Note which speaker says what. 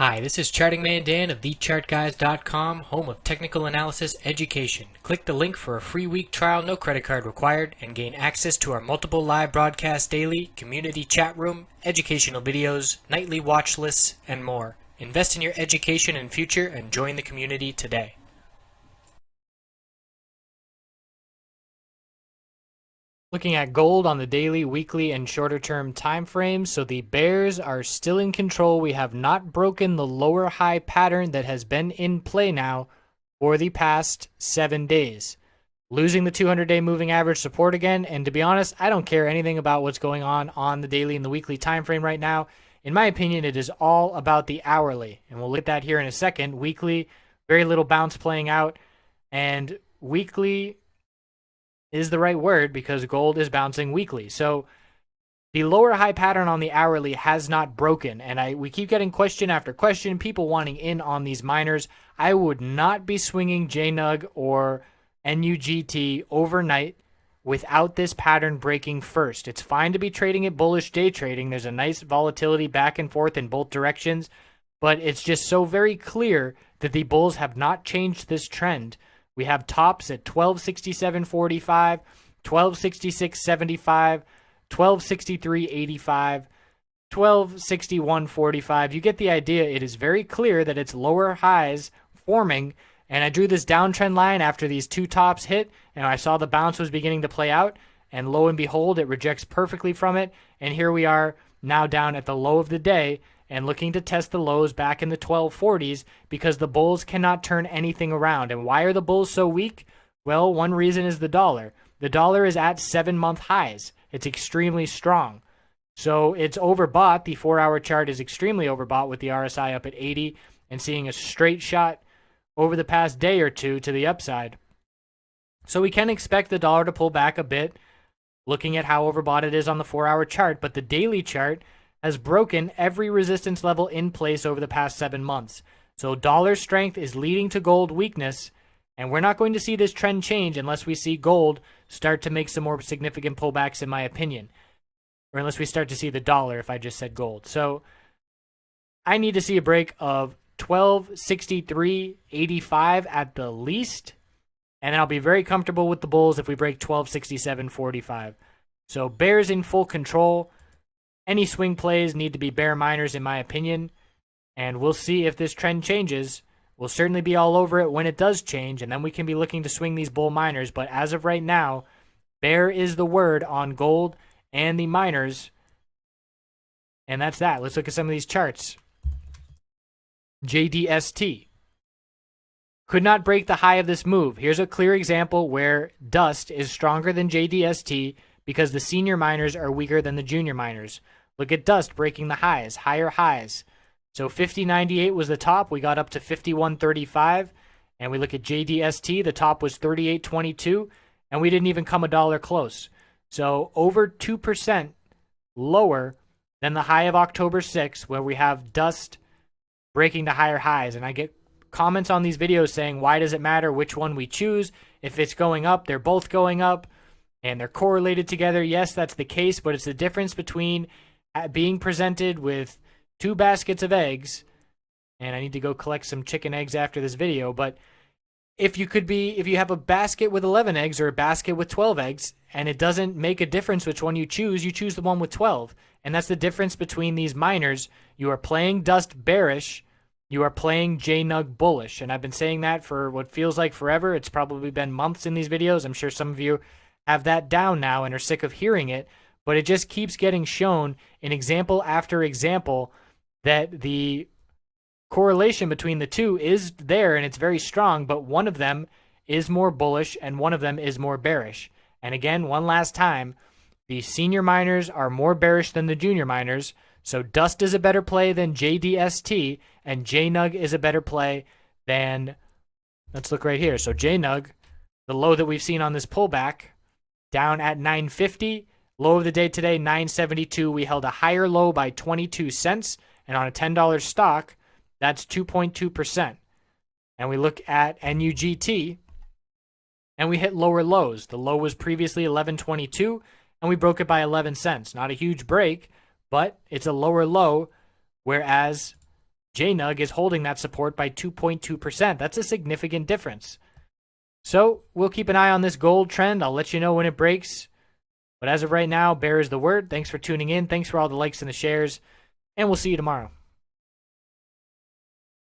Speaker 1: Hi, this is Charting Man Dan of TheChartGuys.com, home of technical analysis education. Click the link for a free week trial, no credit card required, and gain access to our multiple live broadcasts daily, community chat room, educational videos, nightly watch lists, and more. Invest in your education and future and join the community today. Looking at gold on the daily, weekly, and shorter term time frames. So the bears are still in control. We have not broken the lower high pattern that has been in play now for the past 7 days. Losing the 200-day moving average support again. And to be honest, I don't care anything about what's going on the daily and the weekly time frame right now. In my opinion, it is all about the hourly. And we'll look at that here in a second. Weekly, very little bounce playing out. And weekly is the right word because gold is bouncing weekly. So the lower high pattern on the hourly has not broken. And we keep getting question after question, people wanting in on these miners. I would not be swinging JNUG or NUGT overnight without this pattern breaking first. It's fine to be trading it bullish day trading. There's a nice volatility back and forth in both directions, but it's just so very clear that the bulls have not changed this trend. We have tops at 1267.45, 1266.75, 1263.85, 1261.45. You get the idea. It is very clear that it's lower highs forming. And I drew this downtrend line after these two tops hit, and I saw the bounce was beginning to play out. And lo and behold, it rejects perfectly from it. And here we are now down at the low of the day and looking to test the lows back in the 1240s because the bulls cannot turn anything around. And why are the bulls so weak? Well, one reason is the dollar. The dollar is at 7-month highs. It's extremely strong. So it's overbought. The 4-hour chart is extremely overbought with the RSI up at 80 and seeing a straight shot over the past day or two to the upside. So we can expect the dollar to pull back a bit looking at how overbought it is on the 4-hour chart, but the daily chart has broken every resistance level in place over the past 7 months. So dollar strength is leading to gold weakness, and we're not going to see this trend change unless we see gold start to make some more significant pullbacks, in my opinion. Or unless we start to see the dollar, if I just said gold. So I need to see a break of 1263.85 at the least, and I'll be very comfortable with the bulls if we break 1267.45. So bears in full control. Any swing plays need to be bear miners, in my opinion, and we'll see if this trend changes. We'll certainly be all over it when it does change, and then we can be looking to swing these bull miners. But as of right now, bear is the word on gold and the miners, and that's that. Let's look at some of these charts. JDST could not break the high of this move. Here's a clear example where dust is stronger than JDST because the senior miners are weaker than the junior miners. Look at dust breaking the highs, higher highs. So 50.98 was the top. We got up to 51.35. And we look at JDST, the top was 38.22, and we didn't even come a dollar close. So over 2% lower than the high of October 6th, where we have dust breaking the higher highs. And I get comments on these videos saying, why does it matter which one we choose? If it's going up, they're both going up. And they're correlated together. Yes, that's the case, but it's the difference between being presented with 2 baskets of eggs, and I need to go collect some chicken eggs after this video, but if you have a basket with 11 eggs or a basket with 12 eggs, and it doesn't make a difference which one you choose the one with 12. And that's the difference between these miners. You are playing dust bearish, you are playing JNUG bullish, and I've been saying that for what feels like forever. It's probably been months in these videos. I'm sure some of you have that down now and are sick of hearing it, but it just keeps getting shown in example after example that the correlation between the two is there and it's very strong, but one of them is more bullish and one of them is more bearish. And again, one last time, the senior miners are more bearish than the junior miners, so dust is a better play than JDST, and JNUG is a better play than, let's look right here. So JNUG, the low that we've seen on this pullback, down at 950, low of the day today, 972. We held a higher low by 22 cents, and on a $10 stock, that's 2.2%. And we look at NUGT, and we hit lower lows. The low was previously 1122, and we broke it by 11 cents. Not a huge break, but it's a lower low, whereas JNUG is holding that support by 2.2%. That's a significant difference. So we'll keep an eye on this gold trend. I'll let you know when it breaks. But as of right now, bear is the word. Thanks for tuning in. Thanks for all the likes and the shares. And we'll see you tomorrow.